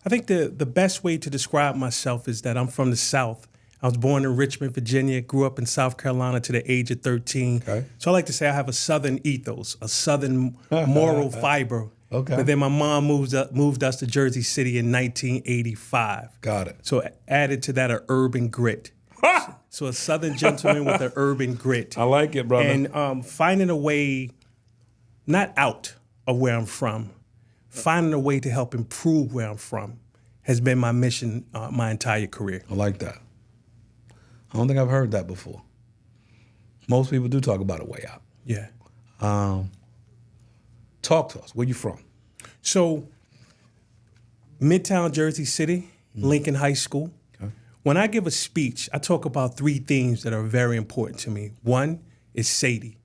I think the best way to describe myself is that I'm from the South. I was born in Richmond, Virginia, grew up in South Carolina to the age of 13. Okay. So I like to say I have a Southern ethos, a Southern moral fiber. Okay. But then my mom moved us to Jersey City in 1985. Got it. So added to that, an urban grit. So a Southern gentleman with an urban grit. I like it, brother. And finding a way, not out of where I'm from, finding a way to help improve where I'm from has been my mission my entire career. I like that. I don't think I've heard that before. Most people do talk about a way out. Yeah. Talk to us. Where you from? So, Midtown Jersey City, Lincoln High School. Okay. When I give a speech, I talk about three themes that are very important to me. One is Sadie.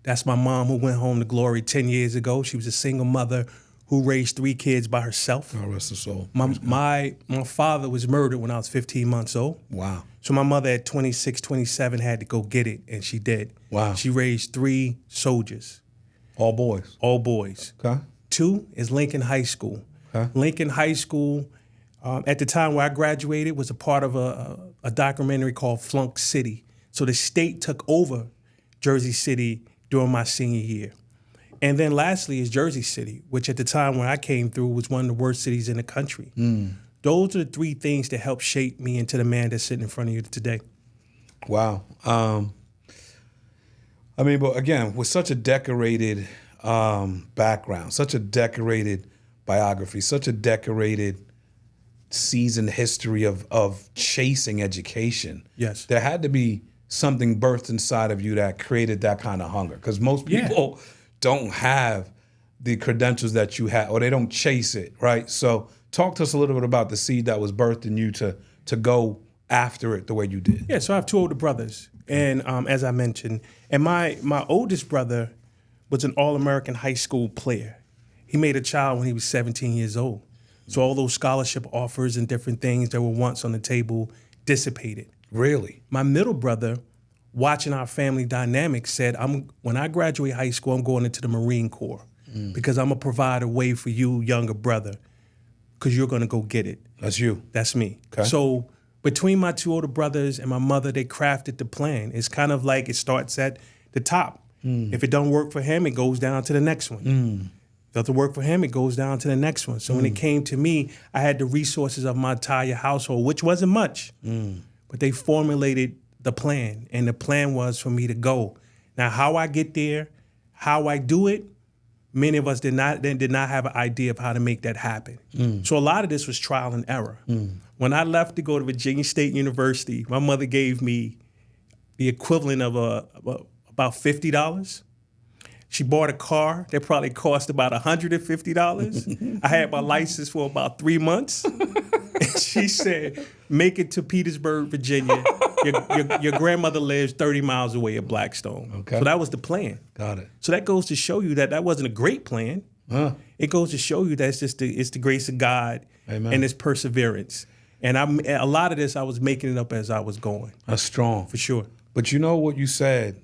That's my mom who went home to glory 10 years ago. She was a single mother who raised 3 kids by herself. God rest her soul. My father was murdered when I was 15 months old. Wow. So my mother at 26, 27 had to go get it, and she did. Wow. She raised 3 soldiers. All boys. All boys. Okay. 2 is Lincoln High School. Okay. Lincoln High School, at the time where I graduated, was a part of a documentary called Flunk City. So the state took over Jersey City during my senior year. And then lastly is Jersey City, which at the time when I came through was one of the worst cities in the country. Those are the 3 things that helped shape me into the man that's sitting in front of you today. Wow. I mean, but again, with such a decorated background, such a decorated biography, such a decorated seasoned history of chasing education. Yes. There had to be something birthed inside of you that created that kind of hunger. Because most people don't have the credentials that you have, or they don't chase it, right? So talk to us a little bit about the seed that was birthed in you to go after it the way you did. Yeah, so I have 2 older brothers. And as I mentioned, and my oldest brother was an All-American high school player. He made a child when he was 17 years old. So all those scholarship offers and different things that were once on the table dissipated. Really? My middle brother, watching our family dynamic, said, when I graduate high school, I'm going into the Marine Corps because I'm going to provide a way for you, younger brother, because you're going to go get it. That's you. That's me. Okay. So between my 2 older brothers and my mother, they crafted the plan. It's kind of like it starts at the top. If it don't work for him, it goes down to the next one. Doesn't work for him, it goes down to the next one. So when it came to me, I had the resources of my entire household, which wasn't much, but they formulated the plan, and the plan was for me to go. Now, how I get there, how I do it, many of us did not have an idea of how to make that happen. So a lot of this was trial and error. When I left to go to Virginia State University, my mother gave me the equivalent of about $50. She bought a car that probably cost about $150. I had my license for about 3 months. And she said, make it to Petersburg, Virginia. Your grandmother lives 30 miles away at Blackstone. Okay. So that was the plan. Got it. So that goes to show you that wasn't a great plan. It goes to show you that it's the grace of God. Amen. And it's perseverance. And a lot of this, I was making it up as I was going. That's strong. For sure. But you know what you said?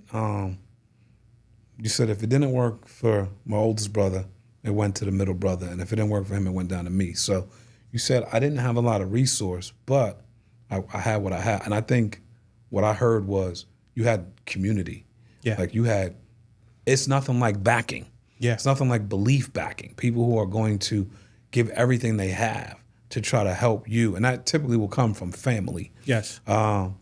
You said if it didn't work for my oldest brother, it went to the middle brother. And if it didn't work for him, it went down to me. So you said I didn't have a lot of resource, but I had what I had. And I think what I heard was you had community. Yeah. Like you had, it's nothing like backing. Yeah. It's nothing like belief backing. People who are going to give everything they have to try to help you. And that typically will come from family. Yes. And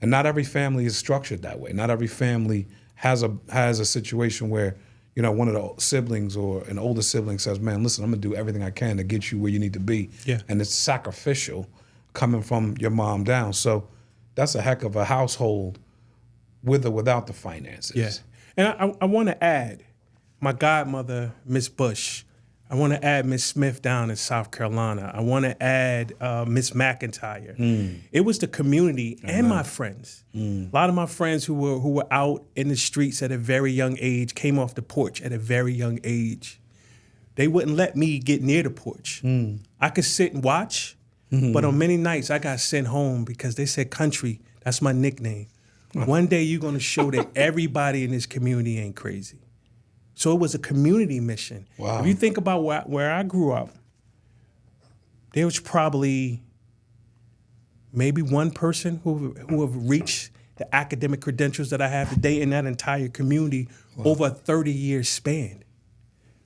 not every family is structured that way. Not every family has a situation where, you know, one of the siblings or an older sibling says, man, listen, I'm going to do everything I can to get you where you need to be. Yeah. And it's sacrificial coming from your mom down. So that's a heck of a household with or without the finances. Yeah. And I want to add my godmother, Miss Bush. I want to add Miss Smith down in South Carolina. I want to add Miss McIntyre. It was the community and my friends. A lot of my friends who were out in the streets at a very young age came off the porch at a very young age. They wouldn't let me get near the porch. I could sit and watch, but on many nights I got sent home because they said, "Country, that's my nickname. One day you're going to show that everybody in this community ain't crazy." So it was a community mission. Wow. If you think about where I grew up, there was probably maybe one person who have reached the academic credentials that I have today in that entire community over a 30-year span.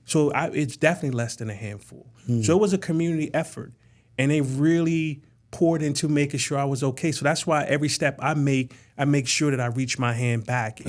So it's definitely less than a handful. So it was a community effort, and they really poured into making sure I was okay. So that's why every step I make sure that I reach my hand back